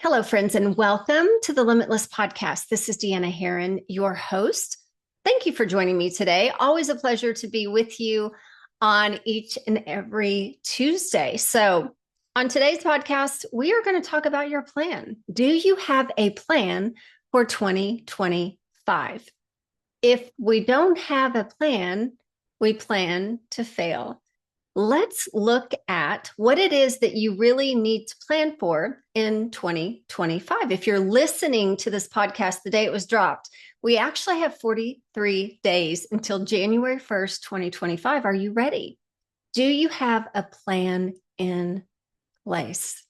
Hello, friends, and welcome to the Limitless Podcast. This is Deanna Herron, your host. Thank you for joining me today. Always a pleasure to be with you on each and every Tuesday. So, on today's podcast, we are going to talk about your plan. Do you have a plan for 2025? If we don't have a plan, we plan to fail. Let's look at what it is that you really need to plan for in 2025. If you're listening to this podcast the day it was dropped, we actually have 43 days until January 1st, 2025. Are you ready? Do you have a plan in place?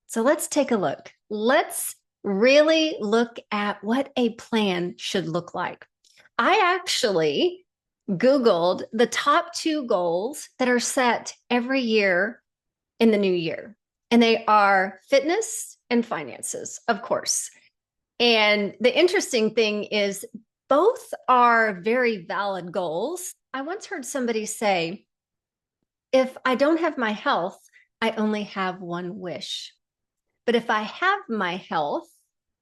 So let's take a look. Let's really look at what a plan should look like. I actually Googled the top 2 goals that are set every year in the new year. And they are fitness and finances, of course. And the interesting thing is both are very valid goals. I once heard somebody say, if I don't have my health, I only have one wish. But if I have my health,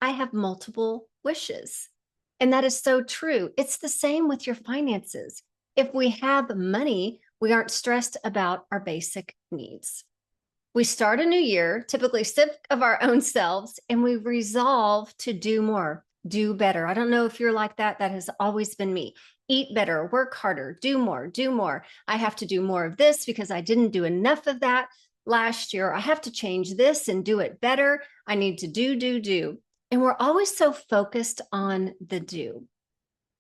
I have multiple wishes. And that is so true. It's the same with your finances. If we have money, we aren't stressed about our basic needs. We start a new year, typically sick of our own selves, and we resolve to do more, do better. I don't know if you're like that. That has always been me. Eat better, work harder, do more, do more. I have to do more of this because I didn't do enough of that last year. I have to change this and do it better. I need to do. And we're always so focused on the do.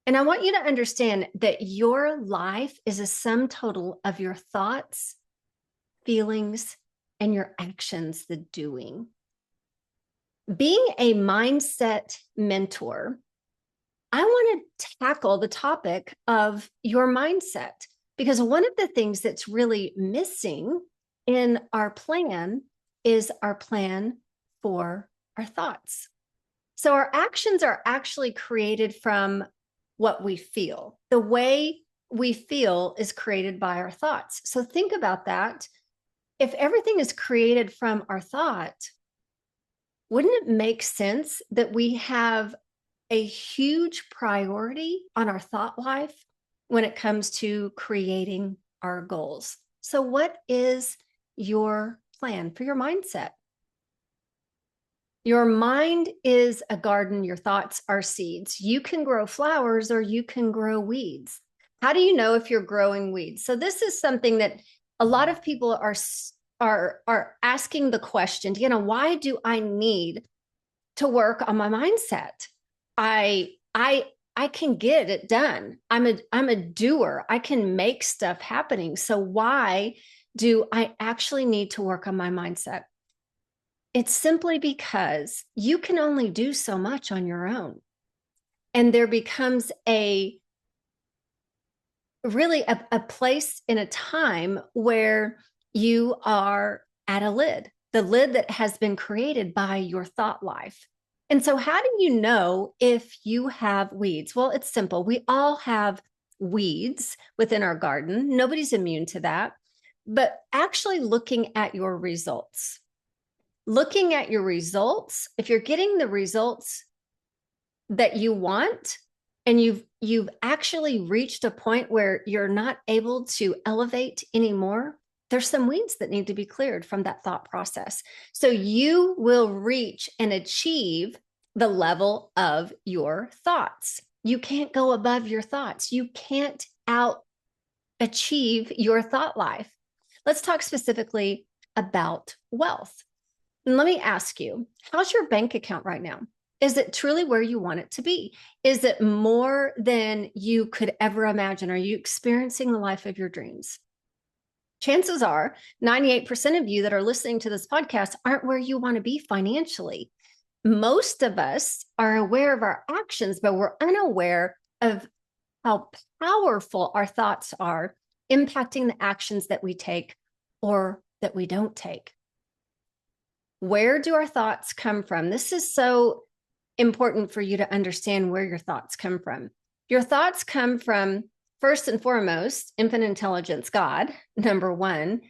And I want you to understand that your life is a sum total of your thoughts, feelings, and your actions, the doing. Being a mindset mentor, I want to tackle the topic of your mindset because one of the things that's really missing in our plan is our plan for our thoughts. So our actions are actually created from what we feel. The way we feel is created by our thoughts. So think about that. If everything is created from our thought, wouldn't it make sense that we have a huge priority on our thought life when it comes to creating our goals? So what is your plan for your mindset? Your mind is a garden. Your thoughts are seeds. You can grow flowers or you can grow weeds. How do you know if you're growing weeds? So this is something that a lot of people are asking the question, why do I need to work on my mindset? I can get it done. I'm a doer. I can make stuff happening. So why do I actually need to work on my mindset? It's simply because you can only do so much on your own. And there becomes a place in a time where you are at a lid, the lid that has been created by your thought life. And so how do you know if you have weeds? Well, it's simple. We all have weeds within our garden. Nobody's immune to that. But actually looking at your results. Looking at your results, if you're getting the results that you want and you've actually reached a point where you're not able to elevate anymore, there's some weeds that need to be cleared from that thought process. So you will reach and achieve the level of your thoughts. You can't go above your thoughts. You can't achieve your thought life. Let's talk specifically about wealth. And let me ask you, how's your bank account right now? Is it truly where you want it to be? Is it more than you could ever imagine? Are you experiencing the life of your dreams? Chances are 98% of you that are listening to this podcast aren't where you want to be financially. Most of us are aware of our actions, but we're unaware of how powerful our thoughts are impacting the actions that we take or that we don't take. Where do our thoughts come from? This is so important for you to understand where your thoughts come from. Your thoughts come from, first and foremost, infinite intelligence, God, number one.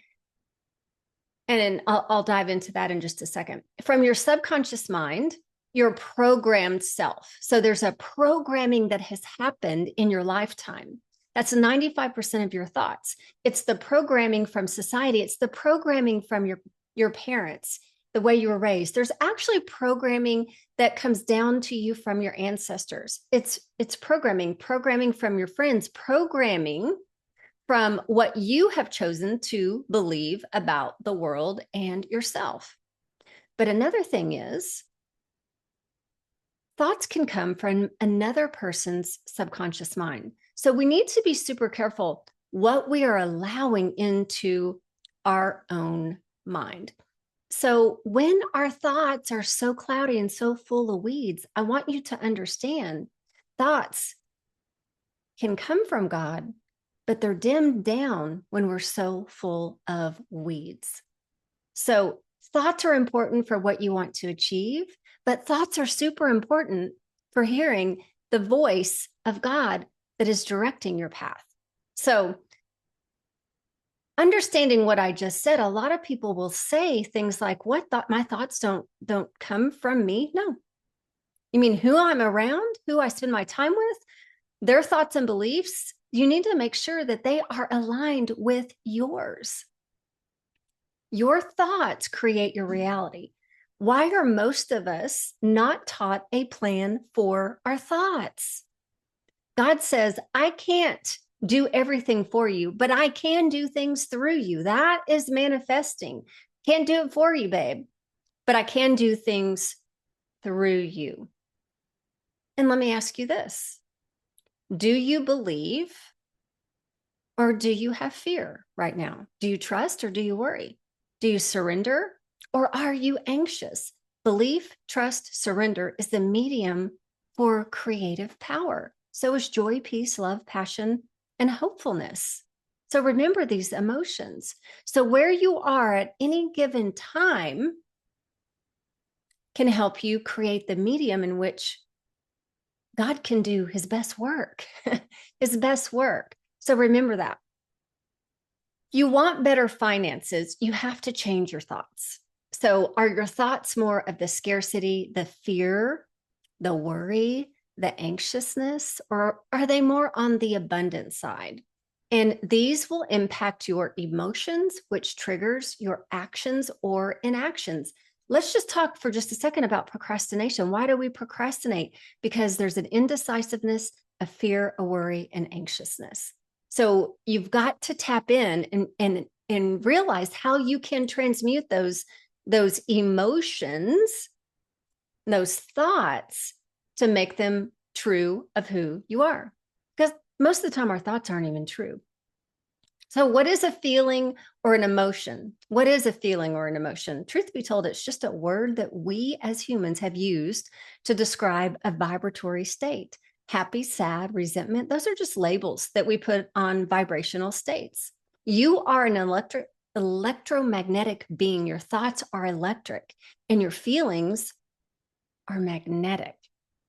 And I'll dive into that in just a second. From your subconscious mind, your programmed self. So there's a programming that has happened in your lifetime. That's 95% of your thoughts. It's the programming from society. It's the programming from your parents, the way you were raised. There's actually programming that comes down to you from your ancestors. It's programming from your friends, programming from what you have chosen to believe about the world and yourself. But another thing is, thoughts can come from another person's subconscious mind. So we need to be super careful what we are allowing into our own mind. So when our thoughts are so cloudy and so full of weeds, I want you to understand thoughts can come from God, but they're dimmed down when we're so full of weeds. So thoughts are important for what you want to achieve, but thoughts are super important for hearing the voice of God that is directing your path. So understanding what I just said, a lot of people will say things like, "What thought? My thoughts don't come from me." No. You mean who I'm around, who I spend my time with, their thoughts and beliefs? You need to make sure that they are aligned with yours. Your thoughts create your reality. Why are most of us not taught a plan for our thoughts? God says, I can't do everything for you, but I can do things through you. That is manifesting. Can't do it for you, babe, but I can do things through you. And let me ask you this. Do you believe or do you have fear right now? Do you trust or do you worry? Do you surrender or are you anxious? Belief, trust, surrender is the medium for creative power. So is joy, peace, love, passion, and hopefulness. So remember these emotions. So where you are at any given time can help you create the medium in which God can do his best work, his best work. So remember that. You want better finances, you have to change your thoughts. So are your thoughts more of the scarcity, the fear, the worry, the anxiousness, or are they more on the abundant side? And these will impact your emotions, which triggers your actions or inactions. Let's just talk for just a second about procrastination. Why do we procrastinate? Because there's an indecisiveness, a fear, a worry, and anxiousness. So you've got to tap in and realize how you can transmute those emotions, those thoughts, to make them true of who you are. Because most of the time our thoughts aren't even true. So what is a feeling or an emotion? What is a feeling or an emotion? Truth be told, it's just a word that we as humans have used to describe a vibratory state. Happy, sad, resentment, those are just labels that we put on vibrational states. You are an electromagnetic being. Your thoughts are electric and your feelings are magnetic.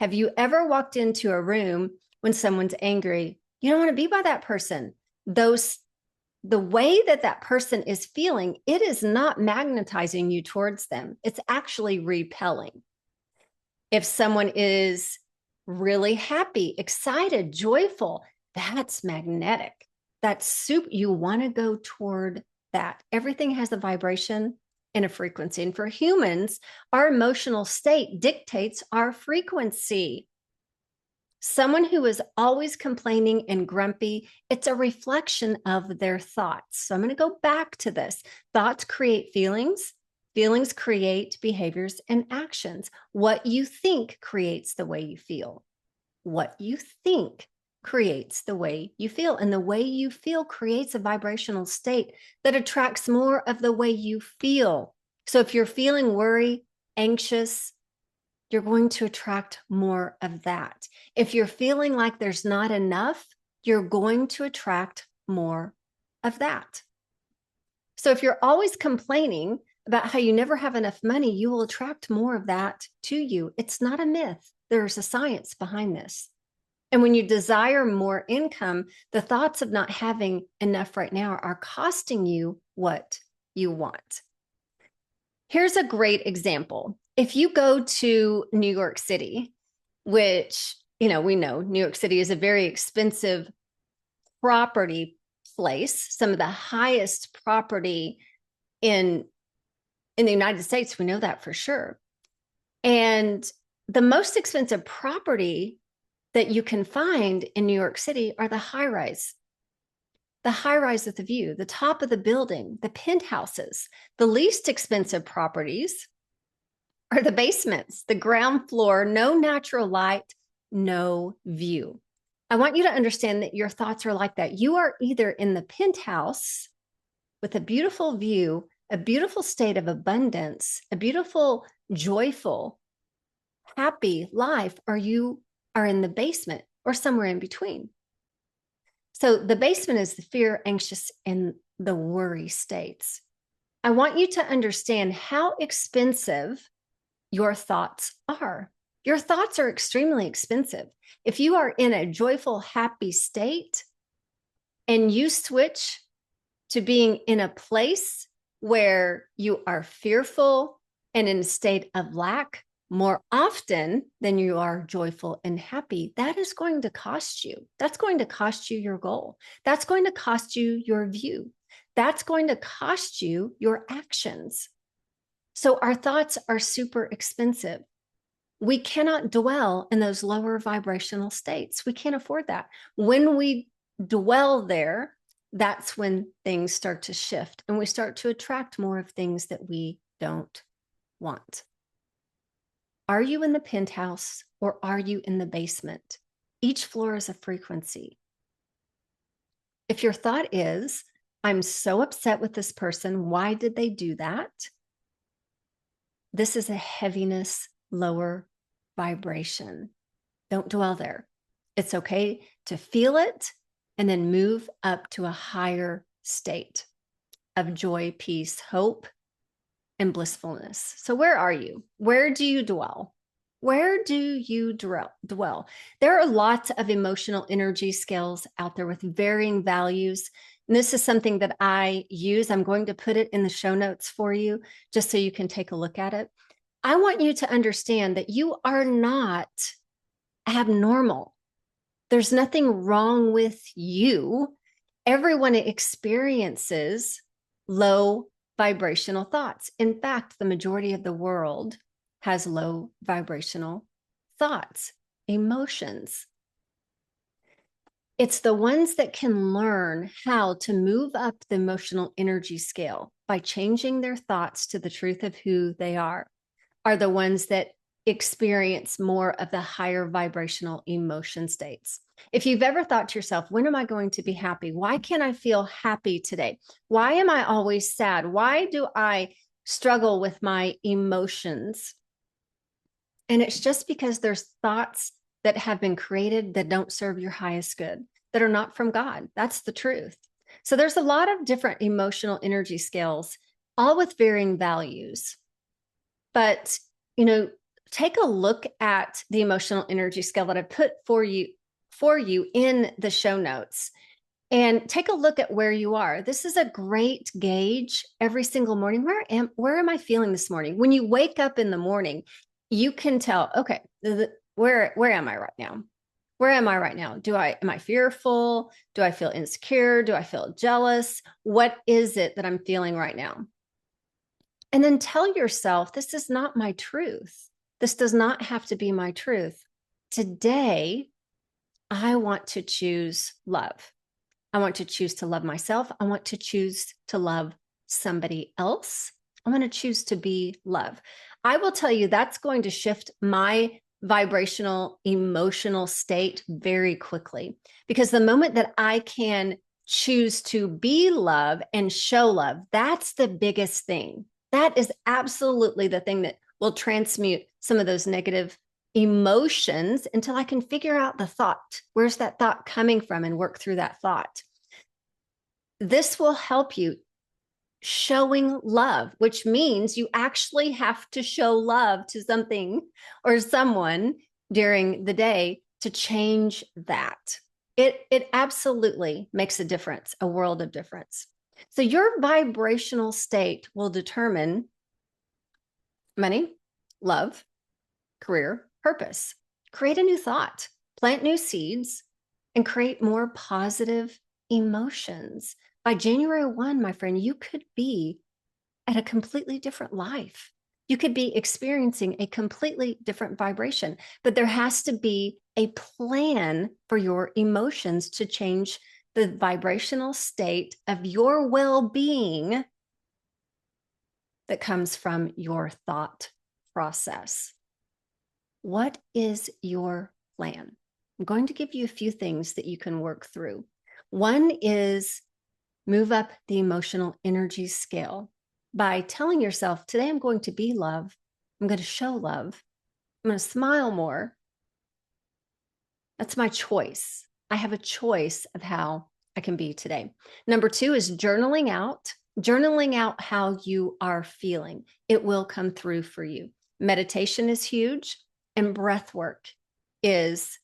Have you ever walked into a room when someone's angry? You don't want to be by that person. The way that person is feeling, it is not magnetizing you towards them. It's actually repelling. If someone is really happy, excited, joyful, that's magnetic. That's super. You want to go toward that. Everything has a vibration and a frequency. And for humans, our emotional state dictates our frequency. Someone who is always complaining and grumpy, it's a reflection of their thoughts. So I'm going to go back to this. Thoughts create feelings. Feelings create behaviors and actions. What you think creates the way you feel. What you think creates the way you feel. And the way you feel creates a vibrational state that attracts more of the way you feel. So if you're feeling worry, anxious, you're going to attract more of that. If you're feeling like there's not enough, you're going to attract more of that. So if you're always complaining about how you never have enough money, you will attract more of that to you. It's not a myth. There's a science behind this. And when you desire more income, the thoughts of not having enough right now are costing you what you want. Here's a great example. If you go to New York City, which, we know New York City is a very expensive property place, some of the highest property in the United States, we know that for sure. And the most expensive property that you can find in New York City are the high rise with the view, the top of the building, the penthouses. The least expensive properties are the basements, the ground floor, no natural light, no view. I want you to understand that your thoughts are like that. You are either in the penthouse with a beautiful view, a beautiful state of abundance, a beautiful, joyful, happy life, or you are in the basement or somewhere in between. So the basement is the fear, anxious, and the worry states. I want you to understand how expensive your thoughts are. Your thoughts are extremely expensive. If you are in a joyful, happy state and you switch to being in a place where you are fearful and in a state of lack more often than you are joyful and happy, that is going to cost you. That's going to cost you your goal. That's going to cost you your view. That's going to cost you your actions. So our thoughts are super expensive. We cannot dwell in those lower vibrational states. We can't afford that. When we dwell there, that's when things start to shift and we start to attract more of things that we don't want. Are you in the penthouse or are you in the basement? Each floor is a frequency. If your thought is, I'm so upset with this person, why did they do that? This is a heaviness, lower vibration. Don't dwell there. It's okay to feel it and then move up to a higher state of joy, peace, hope, and blissfulness. So where are you? Where do you dwell? Where do you dwell? There are lots of emotional energy scales out there with varying values. And this is something that I use. I'm going to put it in the show notes for you just so you can take a look at it. I want you to understand that you are not abnormal. There's nothing wrong with you. Everyone experiences low vibrational thoughts. In fact, the majority of the world has low vibrational thoughts, emotions. It's the ones that can learn how to move up the emotional energy scale by changing their thoughts to the truth of who they are the ones that experience more of the higher vibrational emotion states. If you've ever thought to yourself, when am I going to be happy? Why can't I feel happy today? Why am I always sad? Why do I struggle with my emotions? And it's just because there's thoughts that have been created that don't serve your highest good, that are not from God. That's the truth. So there's a lot of different emotional energy scales, all with varying values. But, take a look at the emotional energy scale that I put for you in the show notes and take a look at where you are. This is a great gauge every single morning. Where am I feeling this morning? When you wake up in the morning, you can tell, okay, where am I right now? Where am I right now? Am I fearful? Do I feel insecure? Do I feel jealous? What is it that I'm feeling right now? And then tell yourself, this is not my truth. This does not have to be my truth. Today, I want to choose love. I want to choose to love myself. I want to choose to love somebody else. I want to choose to be love. I will tell you that's going to shift my vibrational, emotional state very quickly. Because the moment that I can choose to be love and show love, that's the biggest thing. That is absolutely the thing that will transmute some of those negative emotions until I can figure out the thought. Where's that thought coming from and work through that thought? This will help you showing love, which means you actually have to show love to something or someone during the day to change that. It absolutely makes a difference, a world of difference. So your vibrational state will determine money, love, career, purpose. Create a new thought, plant new seeds, and create more positive emotions. By January 1, my friend, you could be at a completely different life. You could be experiencing a completely different vibration, but there has to be a plan for your emotions to change the vibrational state of your well-being that comes from your thought process. What is your plan? I'm going to give you a few things that you can work through. One is move up the emotional energy scale by telling yourself, today I'm going to be love. I'm going to show love. I'm going to smile more. That's my choice. I have a choice of how I can be today. Number 2 is journaling out how you are feeling. It will come through for you. Meditation is huge, and breath work is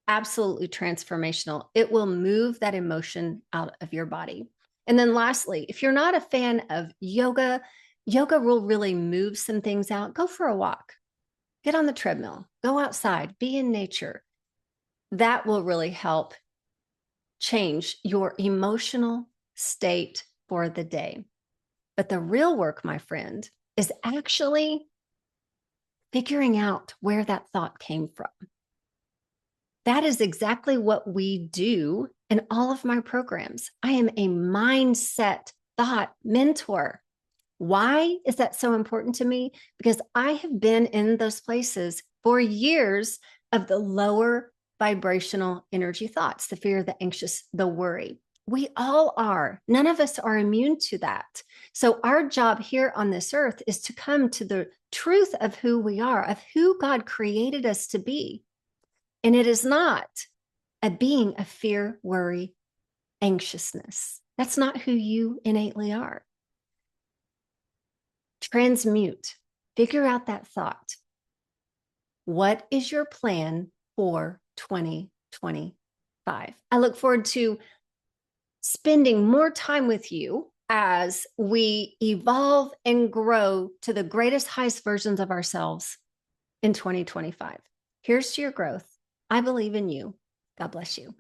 absolutely transformational. It will move that emotion out of your body. And then lastly, if you're not a fan of yoga, yoga will really move some things out. Go for a walk, get on the treadmill, go outside, be in nature. That will really help change your emotional state for the day. But the real work, my friend, is actually figuring out where that thought came from. That is exactly what we do in all of my programs. I am a mindset thought mentor. Why is that so important to me? Because I have been in those places for years of the lower vibrational energy thoughts, the fear, the anxious, the worry. We all are. None of us are immune to that. So our job here on this earth is to come to the truth of who we are, of who God created us to be. And it is not a being of fear, worry, anxiousness. That's not who you innately are. Transmute, figure out that thought. What is your plan for 2025? I look forward to spending more time with you as we evolve and grow to the greatest, highest versions of ourselves in 2025. Here's to your growth. I believe in you. God bless you.